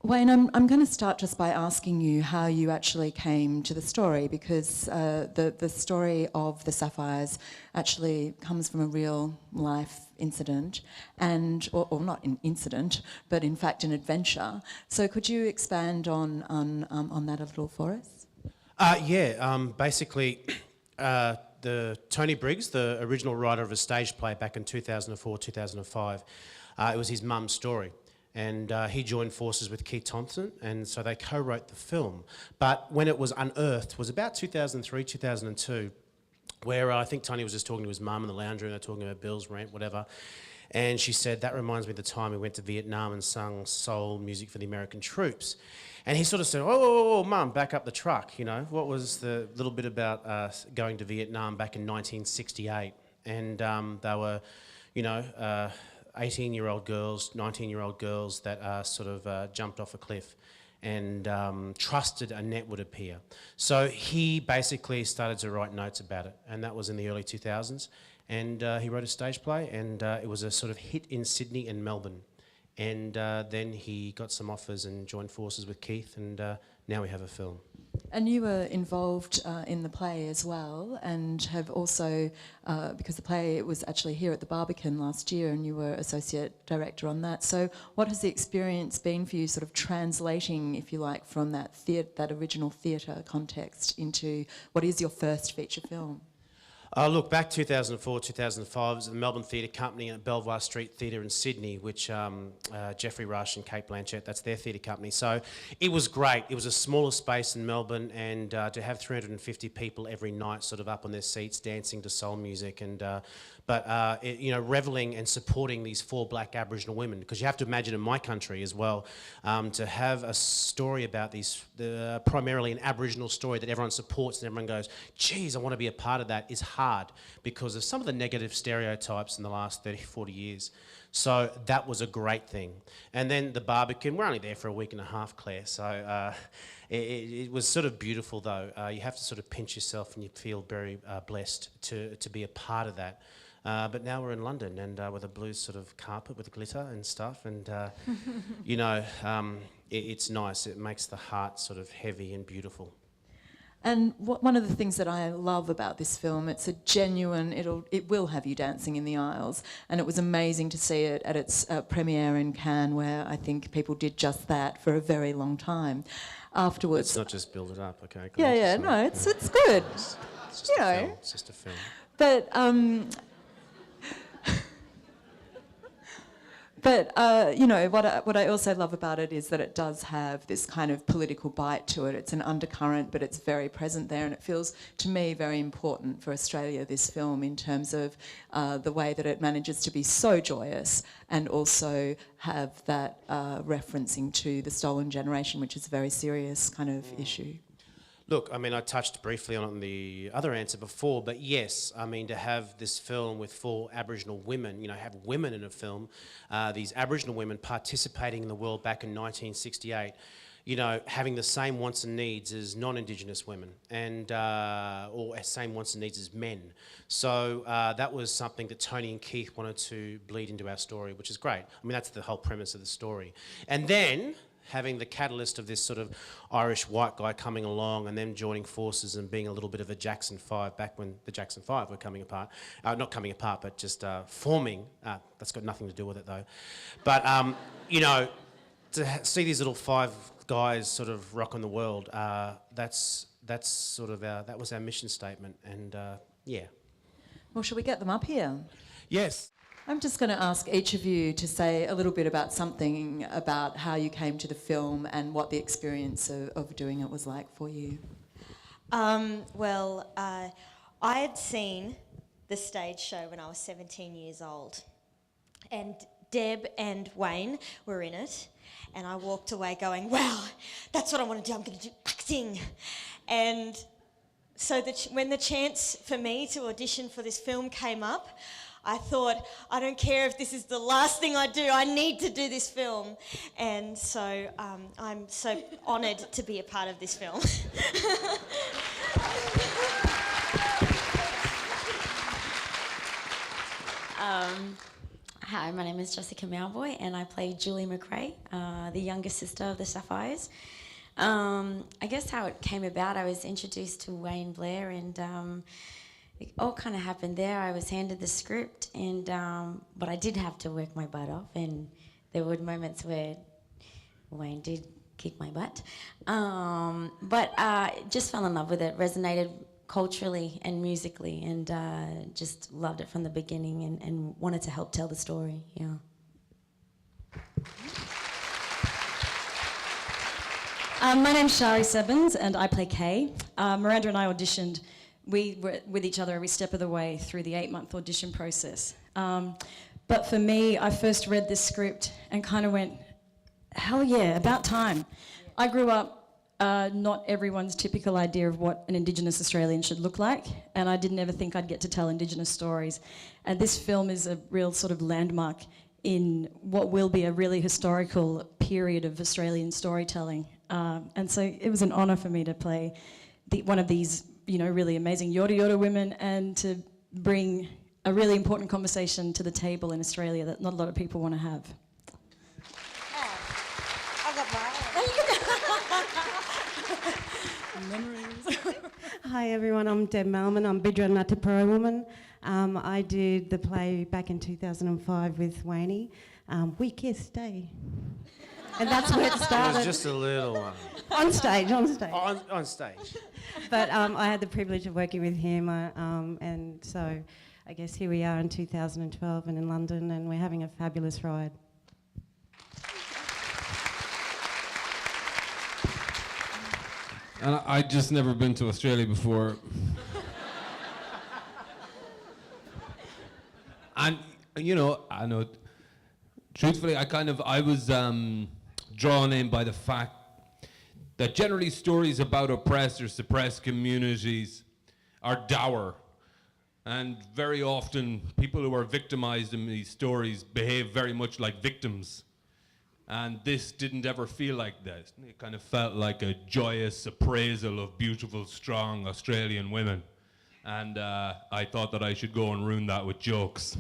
Wayne, I'm going to start just by asking you how you actually came to the story, because the story of the Sapphires actually comes from a real life incident, and or not an incident, but in fact an adventure. So could you expand on that a little for us? Basically, the Tony Briggs, the original writer of a stage play back in 2004, 2005, it was his mum's story. And he joined forces with Keith Thompson, and so they co-wrote the film. But when it was unearthed was about 2003, 2002, where I think Tony was just talking to his mum in the lounge room, they're talking about bills, rent, whatever. And she said, that reminds me of the time we went to Vietnam and sung soul music for the American troops. And he sort of said, oh, Mum, back up the truck, you know. What was the little bit about going to Vietnam back in 1968? And they were, 18-year-old girls, 19-year-old girls that sort of jumped off a cliff and trusted a net would appear. So he basically started to write notes about it, and that was in the early 2000s. And he wrote a stage play, and it was a sort of hit in Sydney and Melbourne. And then he got some offers and joined forces with Keith, and now we have a film. And you were involved in the play as well, and have also, because the play was actually here at the Barbican last year, and you were associate director on that. So what has the experience been for you, sort of translating, if you like, from that original theatre context into what is your first feature film? Look, back 2004, 2005, it was the Melbourne Theatre Company at Belvoir Street Theatre in Sydney, which Geoffrey Rush and Kate Blanchett, that's their theatre company. So it was great. It was a smaller space in Melbourne, and to have 350 people every night sort of up on their seats dancing to soul music, and revelling and supporting these 4 black Aboriginal women, because you have to imagine in my country as well, to have a story about these, primarily an Aboriginal story that everyone supports and everyone goes, geez, I want to be a part of that, is hard because of some of the negative stereotypes in the last 30, 40 years. So that was a great thing. And then the Barbican, we're only there for a week and a half, Claire, so it was sort of beautiful though. You have to sort of pinch yourself, and you feel very blessed to be a part of that. But now we're in London, and with a blue sort of carpet with glitter and stuff, and it's nice. It makes the heart sort of heavy and beautiful. And one of the things that I love about this film, it's a genuine, it will have you dancing in the aisles, and it was amazing to see it at its premiere in Cannes, where I think people did just that for a very long time. Afterwards, it's not just build it up, okay? It's good. It's just a film. It's just a film. But what I also love about it is that it does have this kind of political bite to it. It's an undercurrent, but it's very present there, and it feels, to me, very important for Australia, this film, in terms of the way that it manages to be so joyous and also have that referencing to the stolen generation, which is a very serious kind of issue. Look, I mean, I touched briefly on the other answer before, but yes, I mean, to have this film with 4 Aboriginal women, have women in a film, these Aboriginal women participating in the world back in 1968, having the same wants and needs as non-Indigenous women, and or same wants and needs as men. So that was something that Tony and Keith wanted to bleed into our story, which is great. I mean, that's the whole premise of the story. And then having the catalyst of this sort of Irish white guy coming along and them joining forces and being a little bit of a Jackson 5 back when the Jackson 5 were coming apart. Not coming apart, but just forming. That's got nothing to do with it though. But, to see these little 5 guys sort of rocking the world, that's sort of that was our mission statement, and yeah. Well, shall we get them up here? Yes. I'm just going to ask each of you to say a little bit about something about how you came to the film and what the experience of doing it was like for you. I had seen the stage show when I was 17 years old, and Deb and Wayne were in it, and I walked away going, wow, that's what I want to do, I'm going to do acting. And so when the chance for me to audition for this film came up, I thought, I don't care if this is the last thing I do, I need to do this film. And so I'm so honoured to be a part of this film. Hi, my name is Jessica Mowboy, and I play Julie McRae, the younger sister of the Sapphires. I guess how it came about, I was introduced to Wayne Blair, and it all kind of happened there. I was handed the script, and but I did have to work my butt off, and there were moments where Wayne did kick my butt. But just fell in love with it, resonated culturally and musically, and just loved it from the beginning, and wanted to help tell the story, yeah. My name's Shari Sebens, and I play Kay. Miranda and I auditioned. We were with each other every step of the way through the 8-month audition process. But for me, I first read this script and kind of went, hell yeah, about time. I grew up not everyone's typical idea of what an Indigenous Australian should look like, and I didn't ever think I'd get to tell Indigenous stories. And this film is a real sort of landmark in what will be a really historical period of Australian storytelling. And so it was an honour for me to play one of these, you know, really amazing Yorta Yorta women, and to bring a really important conversation to the table in Australia that not a lot of people want to have. Hi everyone, I'm Deb Malman. I'm Bidra Natapura woman. I did the play back in 2005 with Wayne. We kissed, eh? And that's where it It started. was just a little one. On stage. On stage. But I had the privilege of working with him, and so I guess here we are in 2012 and in London, and we're having a fabulous ride. And I'd just never been to Australia before. And, you know, I know, truthfully, I was drawn in by the fact that generally stories about oppressed or suppressed communities are dour. And very often, people who are victimized in these stories behave very much like victims. And this didn't ever feel like that. It kind of felt like a joyous appraisal of beautiful, strong Australian women. And I thought that I should go and ruin that with jokes.